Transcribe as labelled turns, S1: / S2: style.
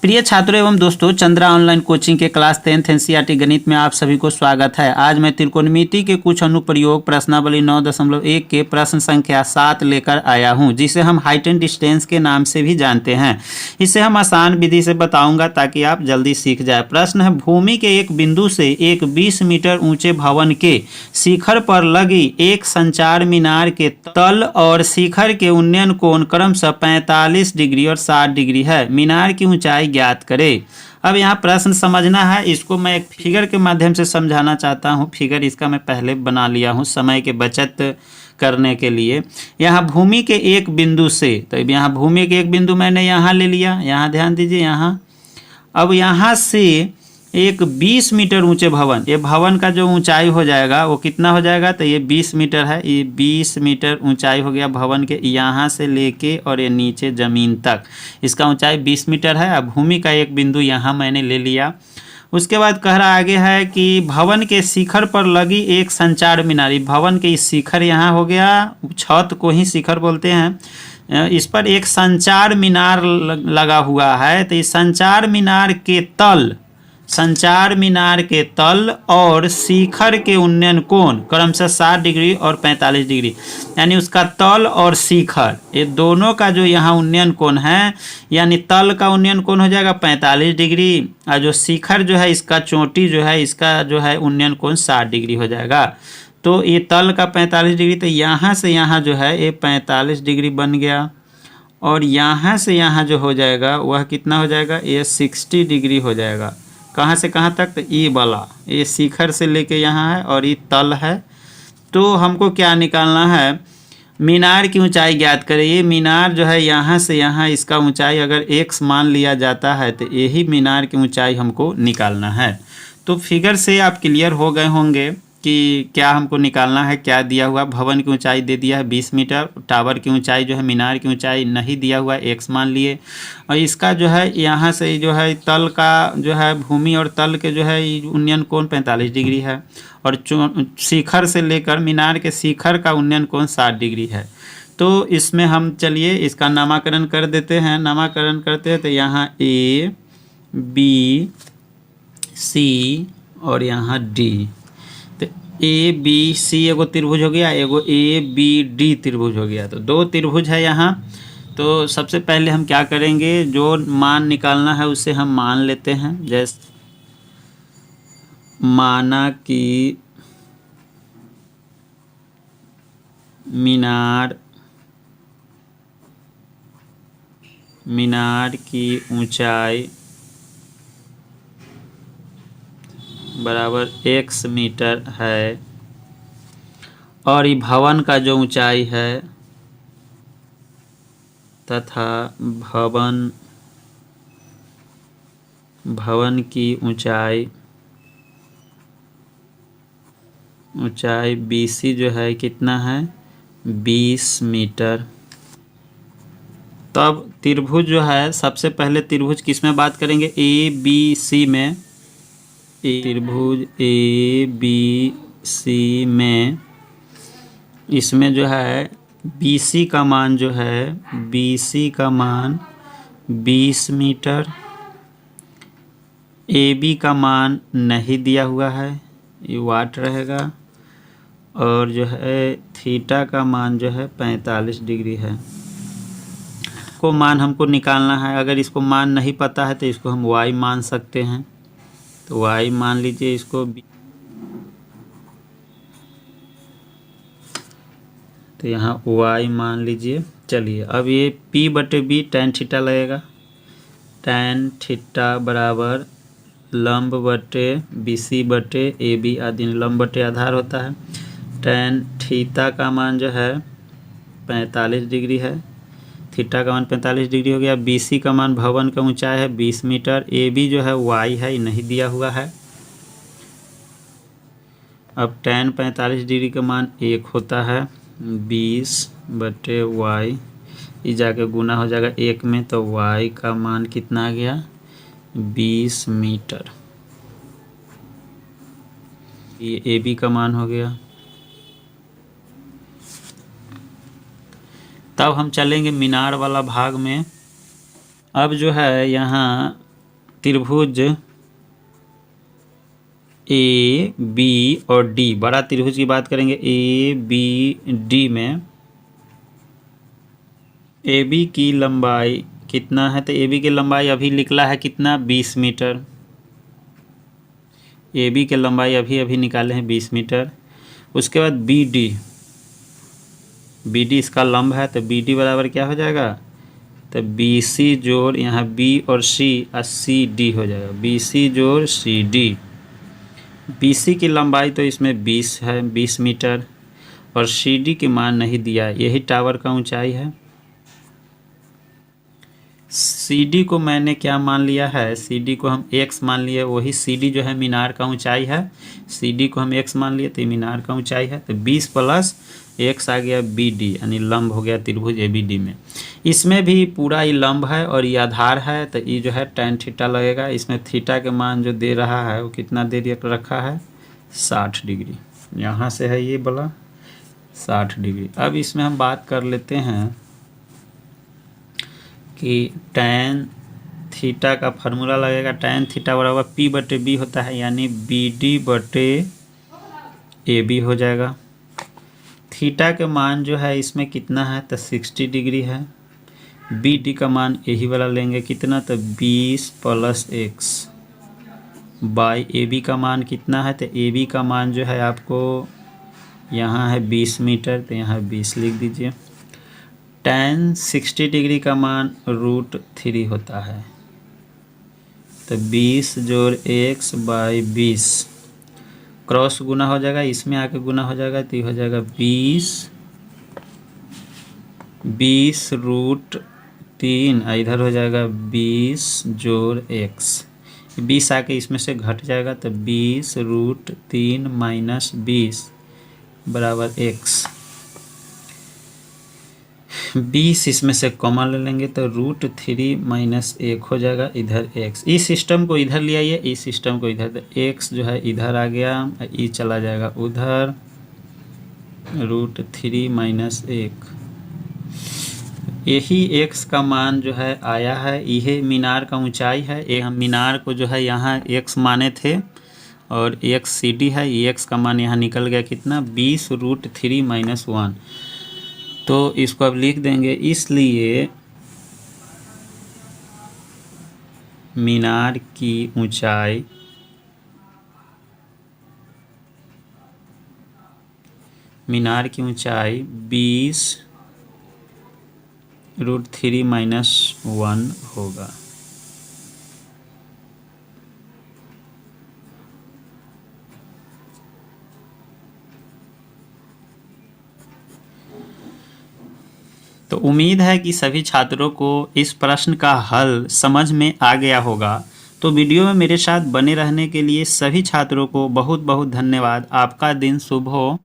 S1: प्रिय छात्रों एवं दोस्तों, चंद्रा ऑनलाइन कोचिंग के क्लास 10th एनसीईआरटी गणित में आप सभी को स्वागत है। आज मैं त्रिकोणमिति के कुछ अनुप्रयोग प्रश्नावली 9.1 के प्रश्न संख्या 7 लेकर आया हूं, जिसे हम हाइट एंड डिस्टेंस के नाम से भी जानते हैं। इसे हम आसान विधि से बताऊंगा ताकि आप जल्दी सीख जाए। प्रश्न है, भूमि के एक बिंदु से एक 20 मीटर ऊंचे भवन के शिखर पर लगी एक संचार मीनार के तल और शिखर के उन्नयन कोण क्रमशः 45 डिग्री और 60 डिग्री है। मीनार की ऊंचाई ज्ञात करें। अब यहाँ प्रश्न समझना है, इसको मैं एक फिगर के माध्यम से समझाना चाहता हूँ। फिगर इसका मैं पहले बना लिया हूँ समय के बचत करने के लिए। यहाँ भूमि के एक बिंदु से, तो यहाँ भूमि के एक बिंदु मैंने यहाँ ले लिया, यहाँ ध्यान दीजिए यहाँ। अब यहाँ से एक 20 मीटर ऊंचे भवन, ये भवन का जो ऊंचाई हो जाएगा वो कितना हो जाएगा, तो ये 20 मीटर है। ये 20 मीटर ऊंचाई हो गया भवन के, यहाँ से लेके और ये नीचे ज़मीन तक इसका ऊंचाई 20 मीटर है। अब भूमि का एक बिंदु यहाँ मैंने ले लिया। उसके बाद कह रहा आगे है कि भवन के शिखर पर लगी एक संचार मीनार। भवन के इस शिखर यहाँ हो गया, छत को ही शिखर बोलते हैं। इस पर एक संचार मीनार लगा हुआ है। तो इस संचार मीनार के तल और शिखर के उन्नयन कोण क्रमशः 60 डिग्री और 45 डिग्री, यानी उसका तल और शिखर ये दोनों का जो यहाँ उन्नयन कोण है, यानी तल का उन्नयन कोण हो जाएगा 45 डिग्री और जो शिखर जो है इसका चोटी जो है इसका जो है उन्नयन कोण 60 डिग्री हो जाएगा। तो ये तल का 45 डिग्री, तो यहाँ से यहाँ जो है ये 45 डिग्री बन गया और यहाँ से यहाँ जो हो जाएगा वह कितना हो जाएगा, ये 60 डिग्री हो जाएगा। कहाँ से कहाँ तक, तो ये वाला ये शिखर से लेके यहाँ है और ये तल है। तो हमको क्या निकालना है, मीनार की ऊंचाई ज्ञात करें। ये मीनार जो है यहाँ से यहाँ इसका ऊंचाई अगर x मान लिया जाता है तो यही मीनार की ऊंचाई हमको निकालना है। तो फिगर से आप क्लियर हो गए होंगे कि क्या हमको निकालना है। क्या दिया हुआ, भवन की ऊंचाई दे दिया है 20 मीटर, टावर की ऊंचाई जो है मीनार की ऊंचाई नहीं दिया हुआ है, x मान लिए। और इसका जो है यहाँ से जो है तल का जो है भूमि और तल के जो है उन्नयन कोण 45 डिग्री है और शिखर से लेकर मीनार के शिखर का उन्नयन कोण 60 डिग्री है। तो इसमें हम चलिए इसका नामकरण कर देते हैं। नामकरण करते हैं तो यहाँ A B C और यहाँ D। ए बी सी एगो त्रिभुज हो गया, एगो ए बी डी त्रिभुज हो गया। तो दो त्रिभुज है यहाँ। तो सबसे पहले हम क्या करेंगे, जो मान निकालना है उसे हम मान लेते हैं। जैसे माना कि मीनार की ऊंचाई बराबर x मीटर है और ये भवन का जो ऊंचाई है तथा भवन की ऊंचाई BC जो है कितना है, 20 मीटर। तब त्रिभुज जो है, सबसे पहले त्रिभुज किस में बात करेंगे, ABC में। त्रिभुज ABC में इसमें जो है BC का मान जो है, BC का मान 20 मीटर, AB का मान नहीं दिया हुआ है, ये वाट रहेगा, और जो है थीटा का मान जो है 45 डिग्री है। को मान हमको निकालना है। अगर इसको मान नहीं पता है तो इसको हम y मान सकते हैं। तो y मान लीजिए इसको, तो यहाँ y मान लीजिए। चलिए अब ये P/B tan थीटा लगेगा। tan थीटा बराबर लंब बटे BC बटे AB आदि, लंब बटे आधार होता है। tan थीटा का मान जो है 45 डिग्री है, थीटा का मान 45 डिग्री हो गया। BC का मान भवन का ऊंचाई है 20 मीटर, AB जो है y है, ये नहीं दिया हुआ है। अब tan 45 डिग्री का मान 1 होता है 20 बटे y, ये जाके गुना हो जाएगा 1 में, तो y का मान कितना आ गया, 20 मीटर। ये AB का मान हो गया। तब हम चलेंगे मीनार वाला भाग में। अब जो है यहाँ त्रिभुज ए बी और डी, बड़ा त्रिभुज की बात करेंगे ए बी डी में ए बी की लंबाई कितना है, तो ए बी की लंबाई अभी निकला है कितना 20 मीटर। ए बी की लंबाई अभी अभी निकाले हैं 20 मीटर। उसके बाद बी डी इसका लंब है, तो बी डी बराबर क्या हो जाएगा, तो बी सी जोड़ यहाँ बी और सी और सी डी हो जाएगा, बी सी जोड़ सी डी। बी सी की लंबाई तो इसमें 20 है, 20 मीटर, और सी डी की मान नहीं दिया है, यही टावर का ऊंचाई है। सी डी को मैंने क्या मान लिया है, सी डी को हम x मान लिए, वही सी डी जो है मीनार का ऊंचाई है, सी डी को हम x मान लिए तो मीनार का ऊंचाई है। तो 20 प्लस x आ गया बी डी, यानी लंब हो गया त्रिभुज ए बी डी में। इसमें भी पूरा ये लंब है और ये आधार है, तो ये जो है tan थीटा लगेगा। इसमें थीटा के मान जो दे रहा है वो कितना दे रखा है, 60 डिग्री। यहाँ से है ये बोला 60 डिग्री। अब इसमें हम बात कर लेते हैं कि tan थीटा का फार्मूला लगेगा, tan थीटा बराबर P बटे B होता है, यानी बी डी बटे ए बी हो जाएगा। थीटा के मान जो है इसमें कितना है, तो 60 डिग्री है। बी डी का मान यही वाला लेंगे कितना, तो 20 plus x by A B का मान कितना है, तो ए बी का मान जो है आपको यहाँ है 20 मीटर, तो यहाँ 20 लिख दीजिए। tan 60 डिग्री का मान √3 होता है, तो 20 जोड़ x बाई 20, क्रॉस गुना हो जाएगा, इसमें आके गुना हो जाएगा, तो ये हो जाएगा 20 √3, इधर हो जाएगा 20 जोड़ x, 20 आके इसमें से घट जाएगा, तो 20 √3 माइनस 20 बराबर x। 20 इसमें से कॉमन ले लेंगे तो √3 माइनस 1 हो जाएगा, इधर x। इस सिस्टम को इधर ले आइए, इस सिस्टम को इधर, तो x जो है इधर आ गया, ये चला जाएगा उधर, √3 माइनस 1। यही x का मान जो है आया है, यह मीनार का ऊंचाई है। ये हम मीनार को जो है यहाँ x माने थे और x सी डी है, x का मान यहाँ निकल गया कितना 20 √3 माइनस 1। तो इसको अब लिख देंगे, इसलिए मीनार की ऊंचाई (20 √3 माइनस 1) होगा। तो उम्मीद है कि सभी छात्रों को इस प्रश्न का हल समझ में आ गया होगा। तो वीडियो में मेरे साथ बने रहने के लिए सभी छात्रों को बहुत बहुत धन्यवाद। आपका दिन शुभ हो।